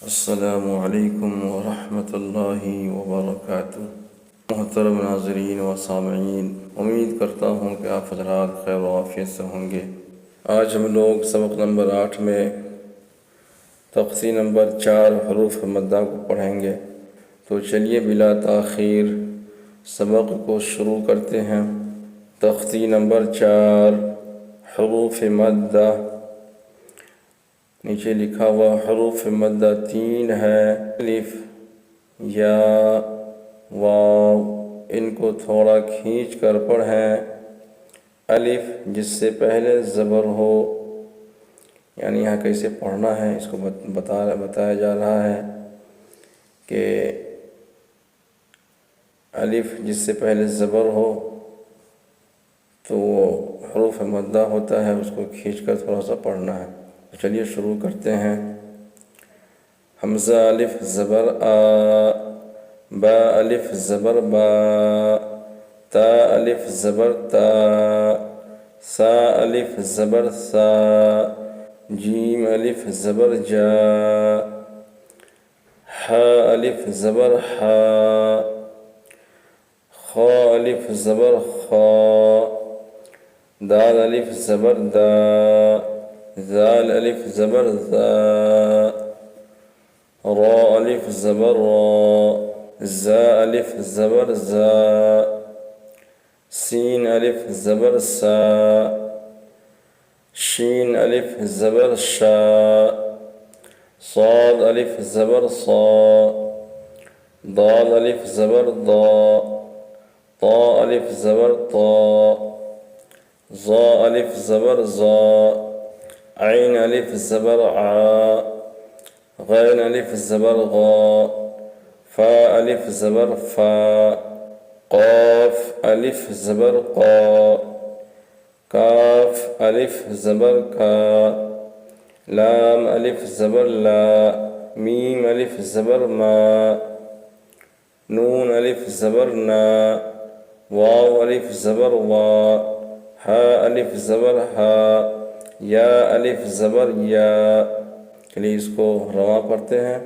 السلام علیکم ورحمۃ اللہ وبرکاتہ۔ محترم ناظرین و سامعین، امید کرتا ہوں کہ آپ حضرات خیر و عافیت سے ہوں گے۔ آج ہم لوگ سبق نمبر 8 میں تقسیم نمبر 4 حروف مدہ کو پڑھیں گے، تو چلیے بلا تاخیر سبق کو شروع کرتے ہیں۔ تقسیم نمبر 4 حروف مدہ، نیچے لکھا ہوا حروف مدہ 3 ہے، الف، یا، واو، ان کو تھوڑا کھینچ کر پڑھیں۔ الف جس سے پہلے زبر ہو، یعنی یہاں کیسے پڑھنا ہے اس کو بتایا جا رہا ہے کہ الف جس سے پہلے زبر ہو تو وہ حروف مدہ ہوتا ہے، اس کو کھینچ کر تھوڑا سا پڑھنا ہے۔ چلیے شروع کرتے ہیں۔ حمزہ الف زبر آ، با الف زبر با، تا الف زبر تا، سا الف زبر سا، جیم الف زبر جا، حا الف زبر حا، خا الف زبر خا، دال الف زبر دا، ذال الف زبر ذا، را الف زبر را، زا الف زبر زا، سین الف زبر سا، شین الف زبر شا، صاد الف زبر صا، ضاد الف زبر ضا، طا الف زبر طا، ظا الف زبر ظا، عین الف زبر عا، غین الف زبر غا، فا الف زبر فا، قاف الف زبر قا، کاف الف زبر کا، لام الف زبر لا، میم الف زبر ما، نون الف زبر نا، واو الف زبر وا، ہا الف زبر ہا، یا الف زبر یا۔ چلیے اس کو رواں پڑھتے ہیں۔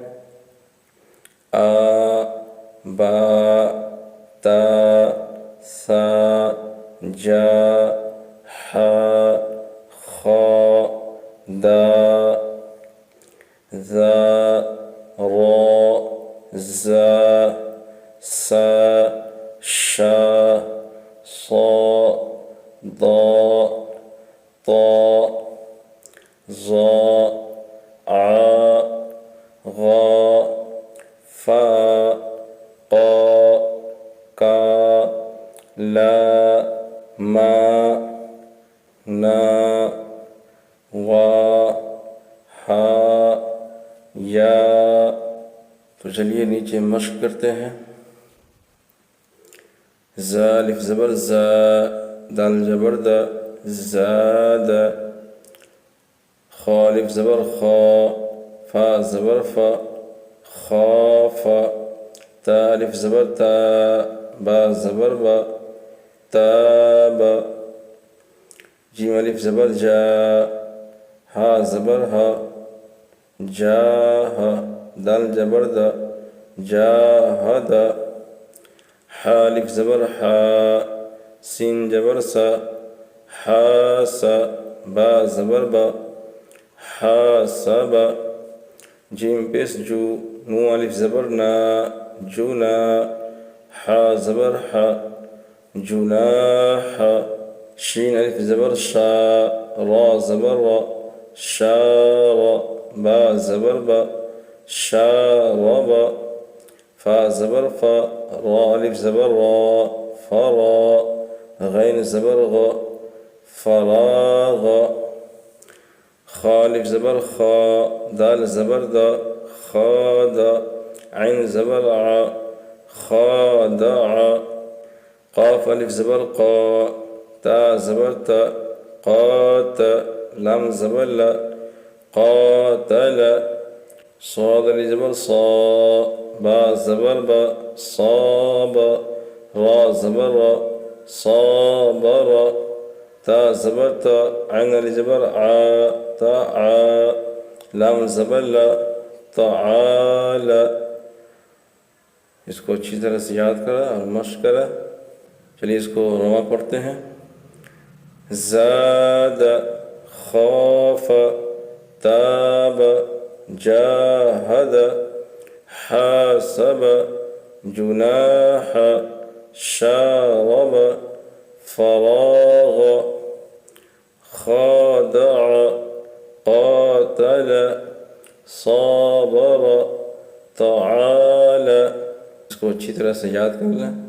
آ، با، تا، سا، جا، حا، خا، دا، ذا، را، زا، سا، شا، صا، ضا، طا، ظا، عا، غا، فا، قا، کا، لا، ما، نا، وا، ہا، یا۔ تو چلیے نیچے مشق کرتے ہیں۔ زا الف زبر زا، دال زبر دا، زاد، خا الف زبر خا، فا زبر فا، خاف، تا الف زبر تا، با زبر با، تاب، جیم الف زبر جا، ہا زبر ہا، جاہ، دال زبر دا، جاہد، حا الف زبر حا، سین زبر سا، حاسا، با زبر با، حاسب، جیم پیش جو، نو الف زبر نا، جنا، حا زبر حا، جناح، شین الف زبر شا، را زبر را، شار، با زبر با، شارب، فا زبر فا، را الف زبر را، فرا، غین زبر غا، فراغ، خا الف زبر خا، دال زبر دا، خاد، عین زبر ع، خادع، قاف الف زبر قا، تا زبر تا، قات، لام زبر لا، قاتل، صاد الف زبر صا، با زبر با، صاب، را زبر را، صابر، تا زبر تا، عین الف زبر ع، تا ع، لام زبر لا، تعال، اس کو اچھی طرح سے یاد کرا اور مشق کرا۔ چلیے اس کو رواں پڑھتے ہیں۔ زاد، خوف، تاب، جاہد، حاسب، جناح، شارب، فراغ، خادع، قاتل، صابر، تعال۔ اس کو اچھی طرح سے یاد کر لیں۔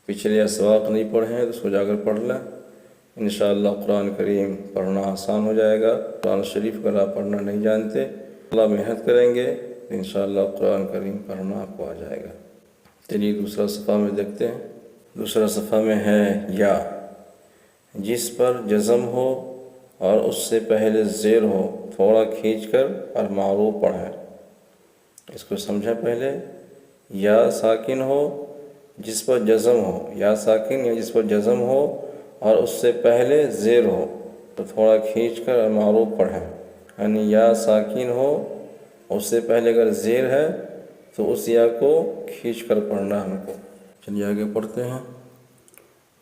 پچھلے اسواق نہیں پڑھے ہیں تو اس کو جا کر پڑھ لیں۔ انشاءاللہ قرآن کریم پڑھنا آسان ہو جائے گا۔ قرآن شریف اگر آپ پڑھنا نہیں جانتے، اللہ محنت کریں گے تو انشاءاللہ قرآن کریم پڑھنا آپ کو آ جائے گا۔ چلیے دوسرا صفحہ میں دیکھتے ہیں۔ دوسرا صفحہ میں ہے یا، جس پر جزم ہو اور اس سے پہلے زیر ہو، تھوڑا کھینچ کر اور معروف پڑھیں۔ اس کو سمجھیں پہلے۔ یا ساکن ہو جس پر جزم ہو، یا ساکن یا جس پر جزم ہو اور اس سے پہلے زیر ہو تو تھوڑا کھینچ کر اور معروف پڑھیں۔ یعنی یا ساکن ہو، اس سے پہلے اگر زیر ہے تو اس یا کو کھینچ کر پڑھنا ہم کو۔ چلیے آگے پڑھتے ہیں۔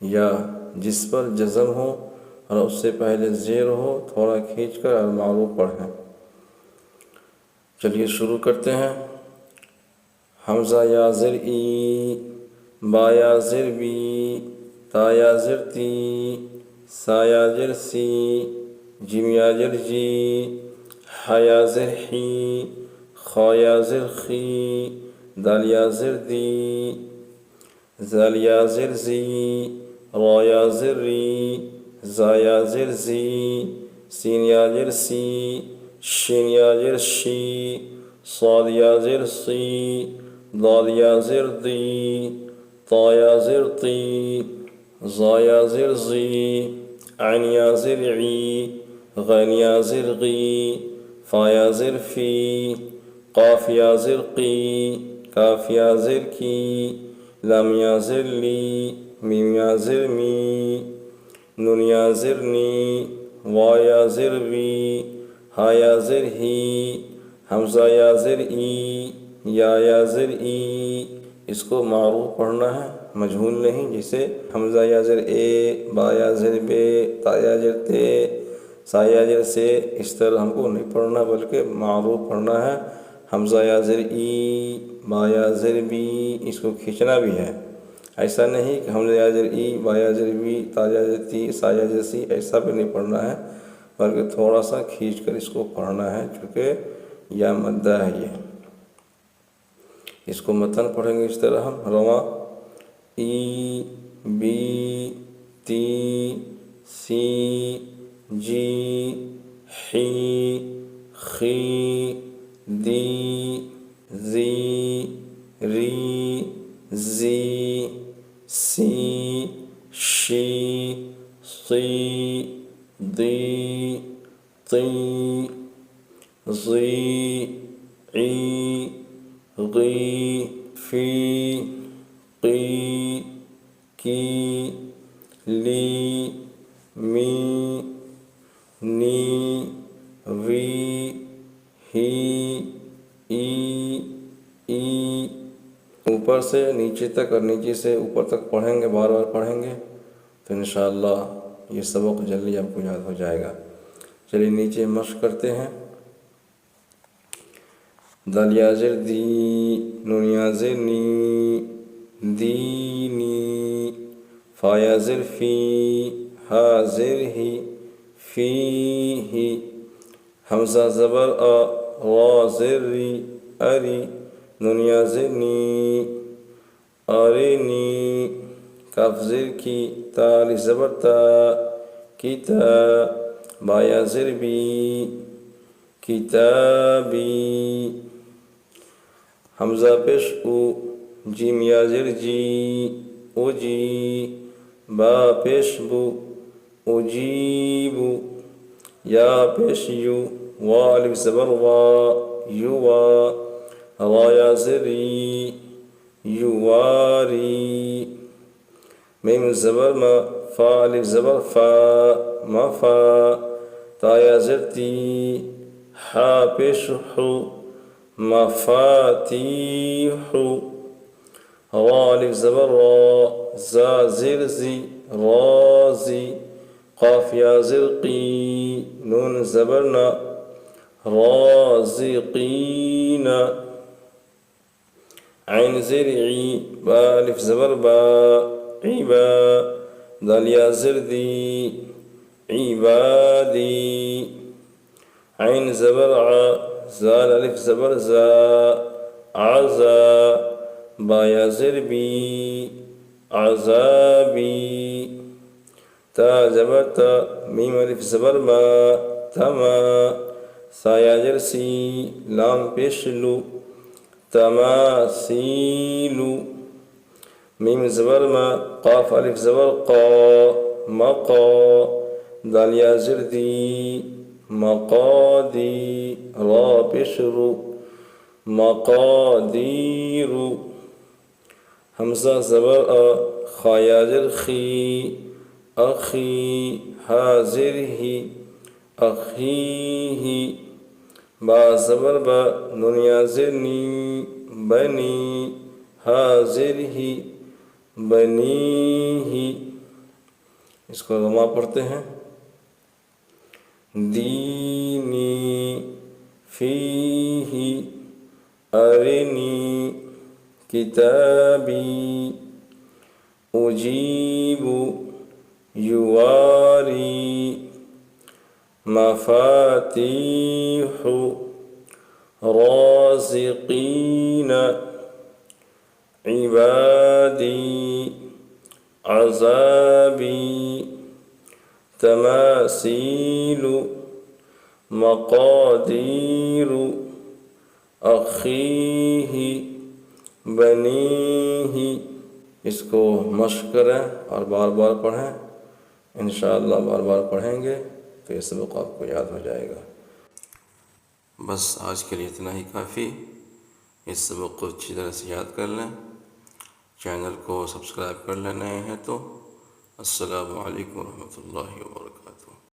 یا جس پر جزم ہو اور اس سے پہلے زیر ہو، تھوڑا کھینچ کر اور معروف پڑھیں۔ چلیے شروع کرتے ہیں۔ حمزہ یا زر ای، با یا زر بی، تا یا زر تی، سا یا زر سی، جیم یا زر جی، ح یا زر حی، خا یا زر خی، دال یا زر دی، زال یا زر زی، را یا زر ری، زا یا زر زی، سین یا زر سی، شین یا زر شی، صاد یا زر سی، ضاد یا زر ضی، طا یا زر طی، ظا یا زر ظی، عین یا زر عی، غین یا زر غی، فا یا زر فی، قاف یا زر قی، کاف یا زر کی، لام یا زر لی، میم یا زر می، نون یا زر نی، وا یا زر وی، ہا یا زر ہی، حمزہ یا زر ای، یا زر ای۔ اس کو معروف پڑھنا ہے، مجہول نہیں، جسے حمزہ یا زر اے، با یا زر بے، تا یا زر تے، سا یا زر سے، اس طرح ہم کو نہیں پڑھنا بلکہ معروف پڑھنا ہے۔ حمزہ یا زر ای، با یا زر بی، اس کو کھینچنا بھی ہے۔ ایسا نہیں کہ حمزہ یا زر ای، با یا زر بی، تا یا زر تی، سا یا زر سی، ایسا بھی نہیں پڑھنا ہے بلکہ تھوڑا سا کھینچ کر اس کو پڑھنا ہے، چونکہ یا مدہ ہے یہ۔ اس کو متن پڑھیں گے اس طرح ہم۔ رواں، ای، بی، تی، سی، جی، حی، خی، دی، زی، ری، زی، سی، شی، صی، دی، طی، ظی، عی، غی، فی، قی، کی، لی، می، نی، وی، ہی، ای۔ اوپر سے نیچے تک اور نیچے سے اوپر تک پڑھیں گے، بار بار پڑھیں گے تو انشاءاللہ یہ سبق جلدی آپ کو یاد ہو جائے گا۔ چلیے نیچے مشق کرتے ہیں۔ دال یا زر دی، نون یا زر نی، دینی، فا یا زر فی، ہا زر ہی، فی ہی، حمزہ زبر آ، را زر ری، اری، نون یا زر نی، ارنی، کاف زر کی، تا الف زبر تا، کتا، با یا زر بی، کتابی، حمزہ پیش او، جیم یا زر جی، اجی، با پیش بو، اجیبو، یا پیش یو، وا الف زبر وا، یوا، را یا زر ری، یواری، میم زبر ما، فا الف زبر فا، مفا، تا یا زر تی، حا پیش حو، مفاتيح را الف زبر را زا زر زي رازي قاف يا زرقي نون زبرنا رازقين عين زرعي با الف زبر با عبا دال يا زردي عبادي عين زبر ع زال الف زبر زا عزا با يا زربي عذابي تا زبر تا ميم الف زبر ما تما سا يا جرسي لام پیشلو تماثيل ميم زبر ما قاف الف زبر قا مقا دال يا زردي مقادي را بشر مقادير حمزة زبر خا يا زر خي أخي حاضره أخيه با زبر با نون یا زرنی بنی حاضره بنیہ اس کو غما پڑھتے ہیں دینی فیہ ارنی کتابی اجیب یواری مفاتیح رازقین عبادی عذابی تماثیل مقادیر اخیہ بنیہ اس کو مشق کریں اور بار بار پڑھیں انشاءاللہ بار بار پڑھیں گے تو یہ سبق آپ کو یاد ہو جائے گا۔ بس آج کے لیے اتنا ہی کافی، اس سبق کو اچھی طرح سے یاد کر لیں، چینل کو سبسکرائب کر لینا ہے تو۔ السلام علیکم ورحمۃ اللہ وبرکاتہ۔